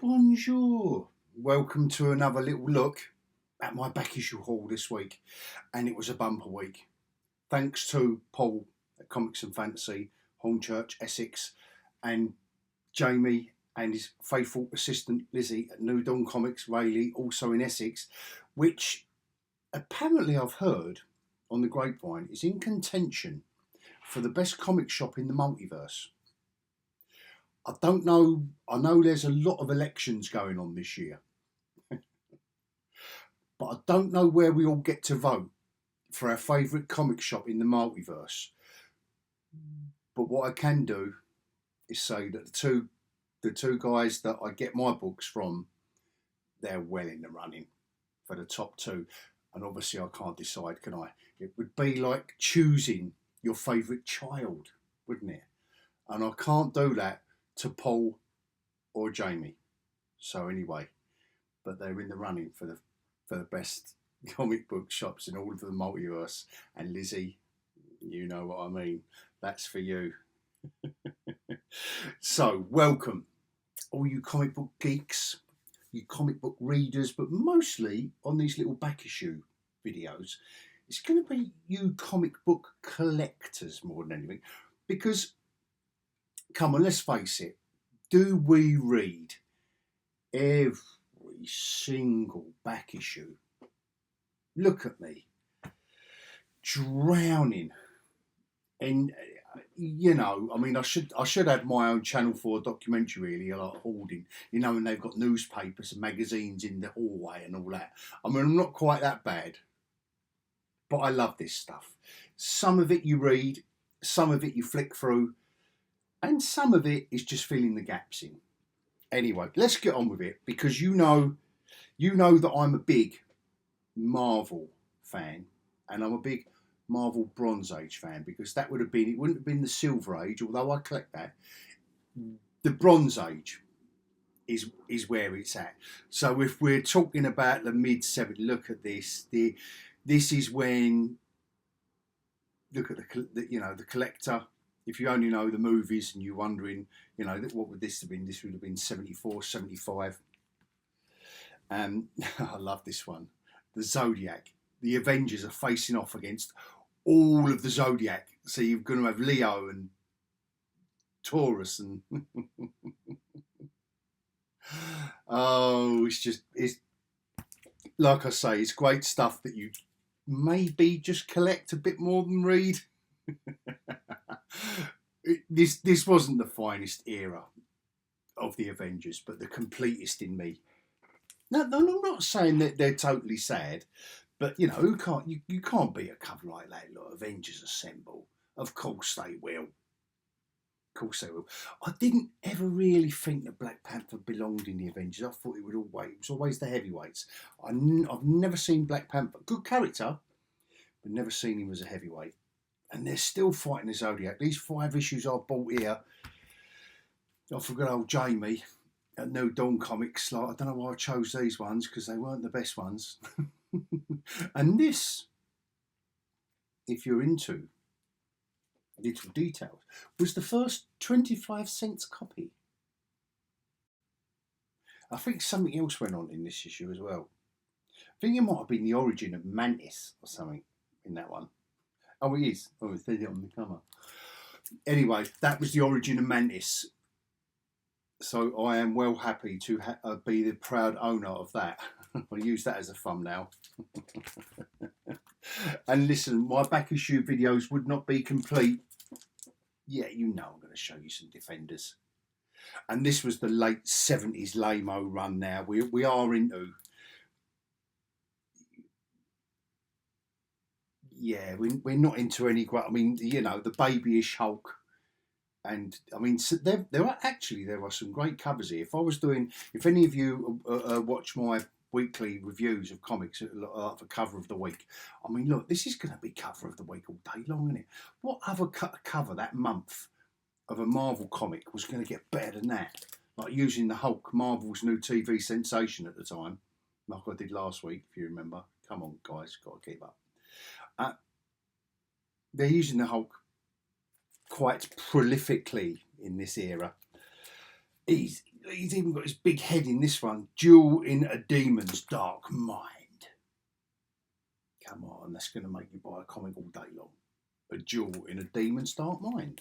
Bonjour. Welcome to another little look at my back issue haul this week. And it was a bumper week. Thanks to Paul at Comics and Fantasy, Hornchurch, Essex, and Jamie and his faithful assistant Lizzie at New Dawn Comics, Rayleigh, also in Essex, which apparently I've heard on the grapevine is in contention for the best comic shop in the multiverse. I don't know. I know there's a lot of elections going on this year. But I don't know where we all get to vote for our favourite comic shop in the multiverse. But what I can do is say that the two guys that I get my books from, they're well in the running for the top two. And obviously I can't decide, can I? It would be like choosing your favourite child, wouldn't it? And I can't do that to Paul or Jamie. So anyway, but they're in the running for the best comic book shops in all of the multiverse. And Lizzie, you know what I mean. That's for you. So welcome, all you comic book geeks, you comic book readers, but mostly on these little back issue videos, it's going to be you comic book collectors more than anything. Because come on, let's face it, do we read every single back issue? Look at me, drowning. And you know, I mean, I should have my own Channel 4 documentary, really, like hoarding, you know, and they've got newspapers and magazines in the hallway and all that. I mean, I'm not quite that bad, but I love this stuff. Some of it you read, some of it you flick through, and some of it is just filling the gaps in. Anyway, let's get on with it, because you know that I'm a big Marvel fan, and I'm a big Marvel Bronze Age fan, because it wouldn't have been the Silver Age, although I collect that. The Bronze Age is where it's at. So if we're talking about the mid-70s, look at this. This is when, look at the Collector. If you only know the movies and you're wondering, you know, what would this have been? This would have been 74, 75. I love this one. The Zodiac. The Avengers are facing off against all of the Zodiac. So you're going to have Leo and Taurus and oh, it's like I say, it's great stuff that you maybe just collect a bit more than read. This wasn't the finest era of the Avengers, but the completest in me. No, I'm not saying that they're totally sad, but you know, you can't beat a cover like that. Look, Avengers Assemble. Of course they will. Of course they will. I didn't ever really think that Black Panther belonged in the Avengers. I thought it was always the heavyweights. I've never seen Black Panther. Good character, but never seen him as a heavyweight. And they're still fighting the Zodiac. These 5 issues I bought here, I forgot old Jamie at New Dawn Comics. Like, I don't know why I chose these ones, because they weren't the best ones. And this, if you're into little details, was the first 25-cent copy. I think something else went on in this issue as well. I think it might have been the origin of Mantis or something in that one. Oh, it is. Oh, it's there on the cover. Anyway, that was the origin of Mantis. So I am well happy to be the proud owner of that. I'll use that as a thumbnail. And listen, my back issue videos would not be complete. Yeah, you know I'm going to show you some Defenders. And this was the late 70s lame-o run now. We are into... Yeah, we're not into any... I mean, you know, the babyish Hulk. And, I mean, so there are some great covers here. If any of you watch my weekly reviews of comics for cover of the week, I mean, look, this is going to be cover of the week all day long, isn't it? What other cover that month of a Marvel comic was going to get better than that? Like using the Hulk, Marvel's new TV sensation at the time, like I did last week, if you remember. Come on, guys, got to keep up. They're using the Hulk quite prolifically in this era. he's even got his big head in this one. Jewel in a demon's dark mind. Come on, that's going to make you buy a comic all day long. A jewel in a demon's dark mind.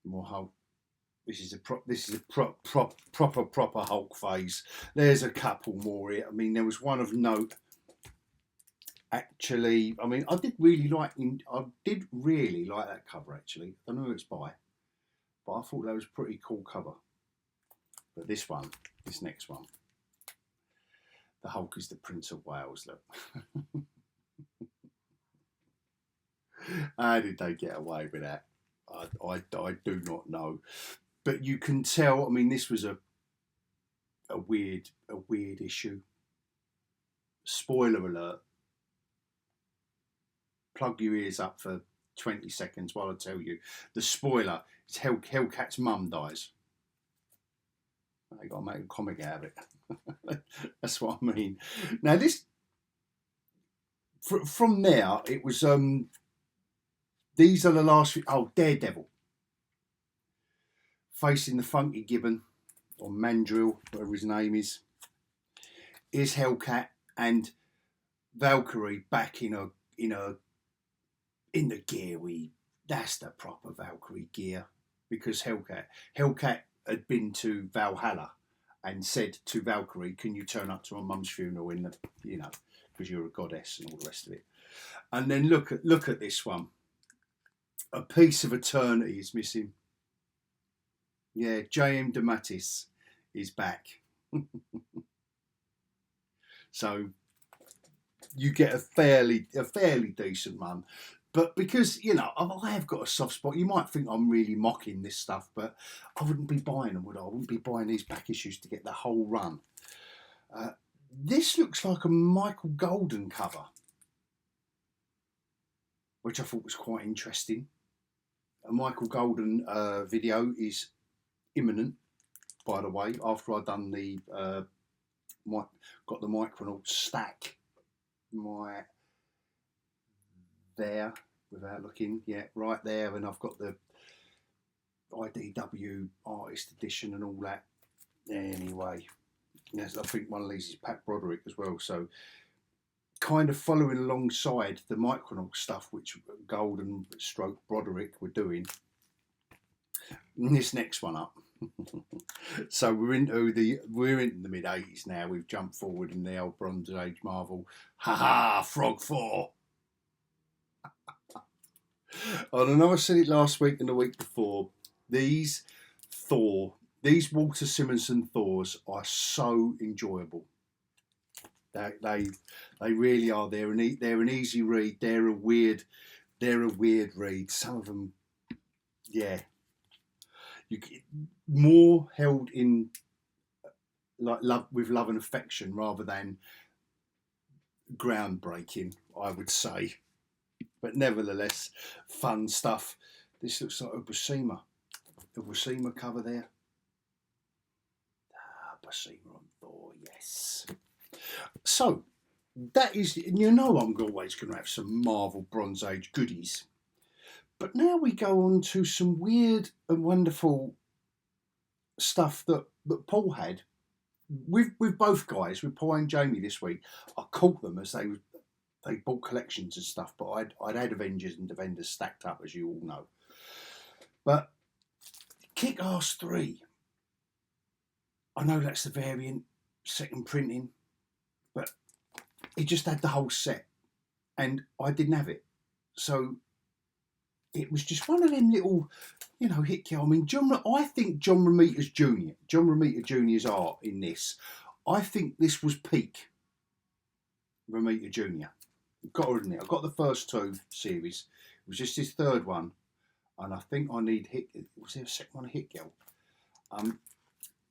More Hulk. This is a proper Hulk phase. There's a couple more here. I mean, there was one of note. Actually, I mean, I did really like that cover. Actually, I don't know who it's by, but I thought that was a pretty cool cover. But this next one, the Hulk is the Prince of Wales. Look, how did they get away with that? I do not know, but you can tell. I mean, this was a weird issue. Spoiler alert. Plug your ears up for 20 seconds while I tell you. The spoiler is Hellcat's mum dies. They got to make a comic out of it. That's what I mean. Now this, from there, it was, these are the last few, Daredevil. Facing the Funky Gibbon, or Mandrill, whatever his name is Hellcat, and Valkyrie back in the gear. That's the proper Valkyrie gear, because Hellcat had been to Valhalla and said to Valkyrie, "Can you turn up to my mum's funeral because you're a goddess," and all the rest of it. And then look at this one. A piece of eternity is missing. Yeah, J.M. DeMatteis is back. So you get a fairly decent one. But because, I have got a soft spot, you might think I'm really mocking this stuff, but I wouldn't be buying them, would I? I wouldn't be buying these back issues to get the whole run. This looks like a Michael Golden cover, which I thought was quite interesting. A Michael Golden video is imminent, by the way, after I've done the, got the Micronaut stack. There, without looking, yeah, right there, and I've got the IDW artist edition and all that. Anyway, yes, I think one of these is Pat Broderick as well, so kind of following alongside the Micronaut stuff which Golden stroke Broderick were doing. And this next one up. So we're into the mid 80s now. We've jumped forward in the old Bronze Age Marvel. Frog 4. I don't know, I said it last week and the week before. These Walter Simonson Thors are so enjoyable. They really are. They're an easy read. They're a weird read. Some of them, yeah. You more held in like love and affection rather than groundbreaking, I would say. But nevertheless, fun stuff. This looks like a Buscema cover there. Buscema on Thor, yes. So, that is, I'm always going to have some Marvel Bronze Age goodies. But now we go on to some weird and wonderful stuff that Paul had with both guys, with Paul and Jamie this week. I caught them as they bought collections and stuff, but I'd had Avengers and Defenders stacked up, as you all know. But Kick-Ass 3, I know that's the variant, second printing, but he just had the whole set, and I didn't have it. So it was just one of them little, hit kill. I mean, I think John Romita Jr.'s art in this, I think this was peak Romita Jr. Got to admit, I got the first two series. It was just his third one, and I think I need Hit. Was there a second one, Hit Girl?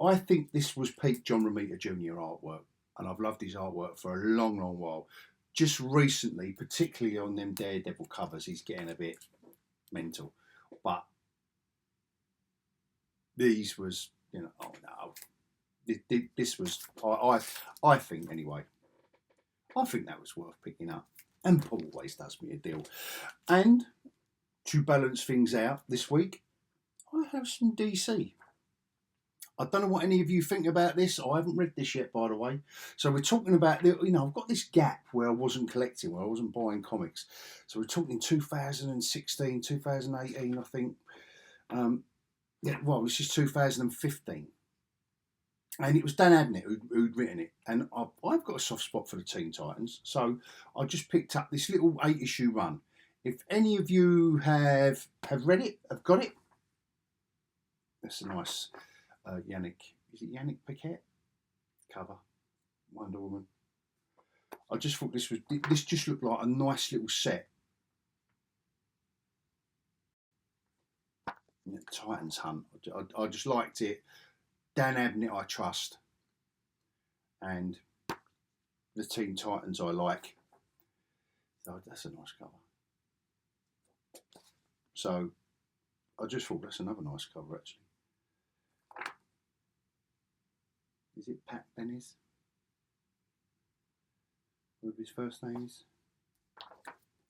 I think this was peak John Romita Jr. artwork, and I've loved his artwork for a long, long while. Just recently, particularly on them Daredevil covers, he's getting a bit mental. But these was, this was, I think anyway, I think that was worth picking up. And Paul always does me a deal. And to balance things out this week, I have some DC. I don't know what any of you think about this. I haven't read this yet, by the way. So we're talking about, I've got this gap where I wasn't collecting, where I wasn't buying comics. So we're talking 2016, 2018, I think. Well, this is 2015. And it was Dan Abnett who'd written it. And I've got a soft spot for the Teen Titans. So I just picked up this little 8-issue run. If any of you have read it, have got it, that's a nice Yannick. Is it Yannick Paquette cover? Wonder Woman. I just thought this just looked like a nice little set. Titans Hunt. I just liked it. Dan Abnett I trust, and the Teen Titans I like. So that's a nice cover. So I just thought that's another nice cover actually. Is it Pat Bennis? What his first name is?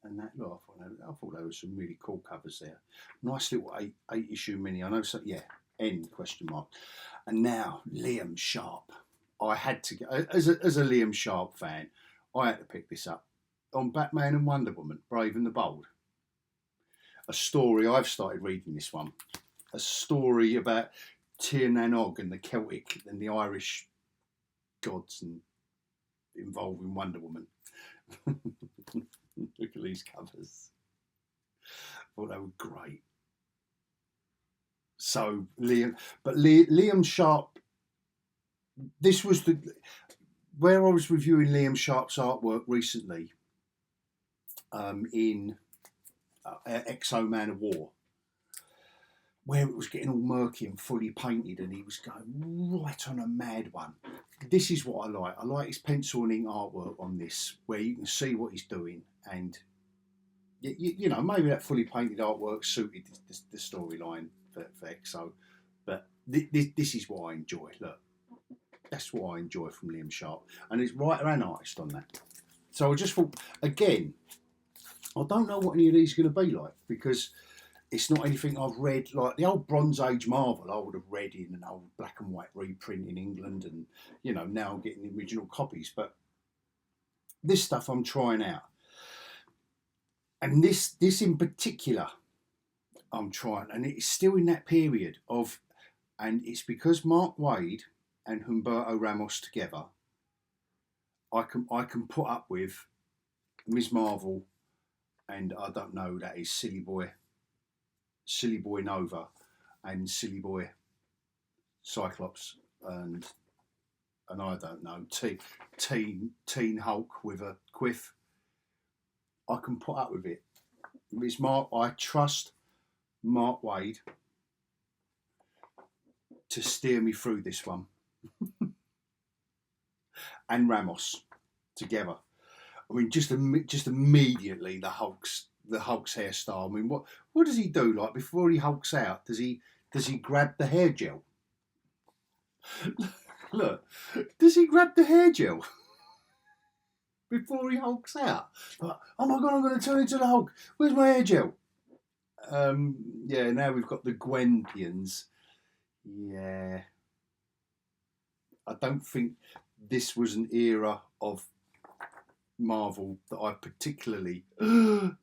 And that, look, I thought there were some really cool covers there. Nice little 8-issue mini. I know, so yeah. End question mark. And now Liam Sharp. I had to get as a Liam Sharp fan. I had to pick this up on Batman and Wonder Woman, Brave and the Bold. A story. I've started reading this one. A story about Tir na Og and the Celtic and the Irish gods and involving Wonder Woman. Look at these covers. I thought they were great. So Liam Sharp. This was where I was reviewing Liam Sharp's artwork recently. In Exo Man of War, where it was getting all murky and fully painted, and he was going right on a mad one. This is what I like. I like his pencil and ink artwork on this, where you can see what he's doing, and maybe that fully painted artwork suited the storyline for Exo, but this is what I enjoy. Look, that's what I enjoy from Liam Sharp, and it's writer and artist on that. So I just thought, again, I don't know what any of these are going to be like, because it's not anything I've read. Like the old Bronze Age Marvel, I would have read in an old black and white reprint in England, and now I'm getting the original copies. But this stuff I'm trying out, and this in particular, I'm trying, and it's still in that period of, and it's because Mark Waid and Humberto Ramos together, I can put up with Ms. Marvel, and I don't know, that is Silly Boy Nova, and Silly Boy Cyclops, and I don't know, Teen Hulk with a quiff. I can put up with it. Ms. Mark, I trust Mark Waid to steer me through this one. And Ramos together. I mean, just immediately the Hulk's hairstyle. I mean, what does he do? Like before he hulks out, does he grab the hair gel? Look, does he grab the hair gel before he hulks out? Like, oh my God, I'm going to turn into the Hulk. Where's my hair gel? Yeah, now we've got the Gwenpians. Yeah. I don't think this was an era of Marvel that I particularly... cover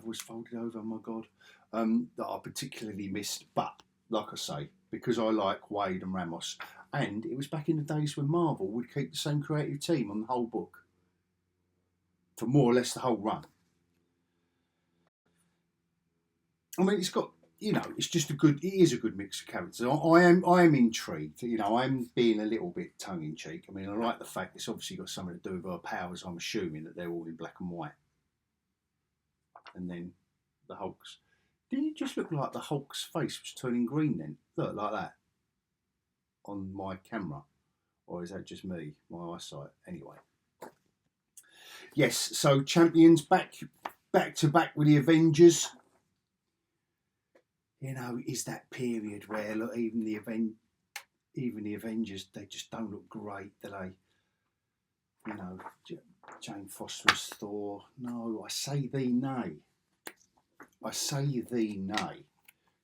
was folded over, oh my God. That I particularly missed. But, like I say, because I like Waid and Ramos, and it was back in the days when Marvel would keep the same creative team on the whole book for more or less the whole run. I mean, it's got, it's just it is a good mix of characters. I am intrigued. I'm being a little bit tongue in cheek. I mean, I like the fact it's obviously got something to do with her powers. I'm assuming that they're all in black and white. And then the Hulk's. Didn't it just look like the Hulk's face was turning green then? Look, like that on my camera. Or is that just me, my eyesight? Anyway. Yes, so Champions back to back with the Avengers. Is that period where, look, even the Avengers, they just don't look great, do they? Jane Foster's Thor. No, I say thee nay. I say thee nay.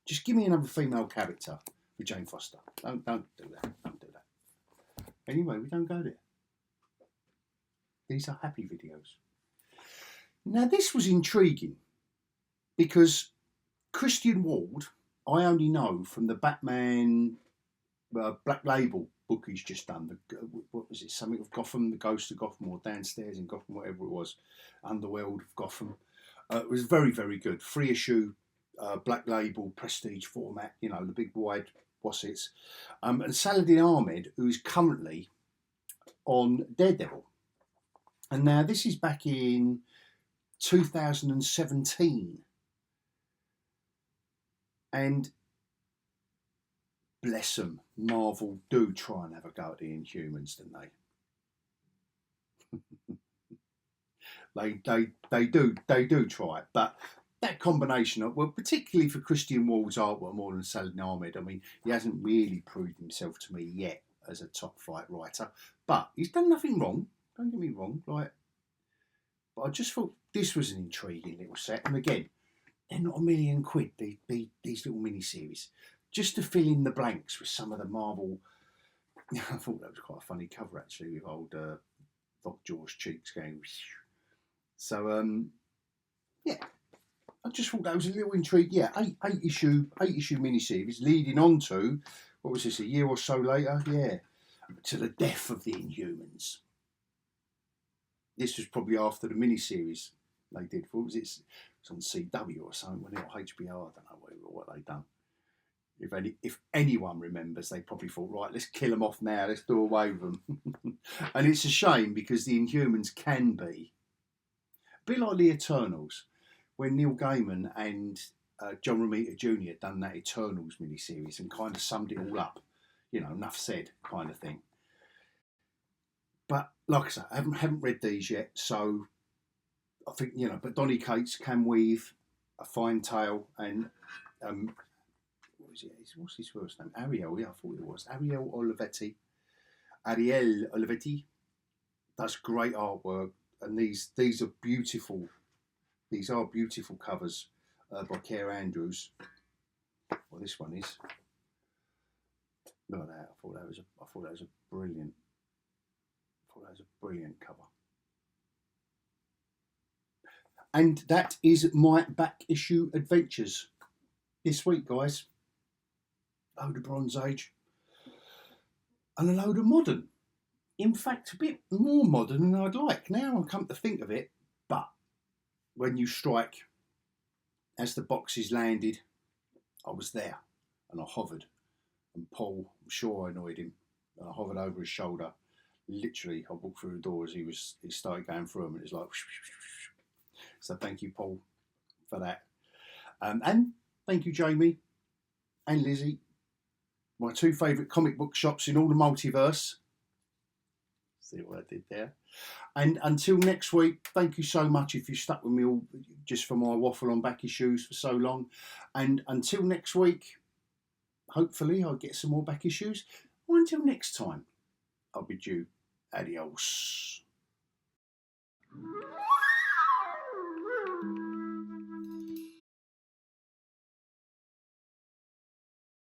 Just give me another female character. for Jane Foster. Don't do that. Don't do that. Anyway, we don't go there. These are happy videos. Now, this was intriguing because Christian Wald, I only know from the Batman Black Label book he's just done. What was it? Something of Gotham, the Ghost of Gotham, or Downstairs in Gotham, whatever it was. Underworld of Gotham. It was very, very good. 3-issue Black Label prestige format. You know, the big wide wassets. And Saladin Ahmed, who is currently on Daredevil. And now this is back in 2017. And bless them, Marvel do try and have a go at the Inhumans, don't they? they do try it, but that combination of, well, particularly for Christian Wald's artwork more than Saladin Ahmed, I mean, he hasn't really proved himself to me yet as a top flight writer, but he's done nothing wrong. Don't get me wrong, but I just thought this was an intriguing little set, and again, they're not £1,000,000. These little mini-series, just to fill in the blanks with some of the Marvel. I thought that was quite a funny cover actually, with old Doc Jaw's cheeks going. So yeah, I just thought that was a little intrigue. Yeah, eight issue mini-series leading on to, what was this, a year or so later? Yeah, to the death of the Inhumans. This was probably after the mini-series they did. What was it? It was on CW or something, wasn't it? Or HBO, I don't know what they'd done. If anyone remembers, they probably thought, right, let's kill them off now, let's do away with them. And it's a shame because the Inhumans can be a bit like the Eternals, when Neil Gaiman and John Romita Jr. done that Eternals miniseries and kind of summed it all up, you know, enough said kind of thing. But like I said, I haven't read these yet, so I think, you know, but Donny Cates can weave a fine tale, and what's his first name? Ariel, yeah, I thought it was Ariel Olivetti does great artwork, and these are beautiful. These are beautiful covers by Care Andrews. Well, this one is. Look at that! I thought that was a brilliant. Cover. And that is my back issue adventures this week, guys. A load of Bronze Age and a load of modern. In fact, a bit more modern than I'd like. Now I come to think of it, but when you strike, as the boxes landed, I was there and I hovered. And Paul, I'm sure I annoyed him, and I hovered over his shoulder. Literally, I walked through the door as he started going through them, and it was like, so thank you, Paul, for that. And thank you, Jamie and Lizzie, my two favourite comic book shops in all the multiverse. See what I did there. And until next week, thank you so much if you stuck with me all just for my waffle on back issues for so long. And until next week, hopefully I'll get some more back issues. Or until next time, I'll bid you adios.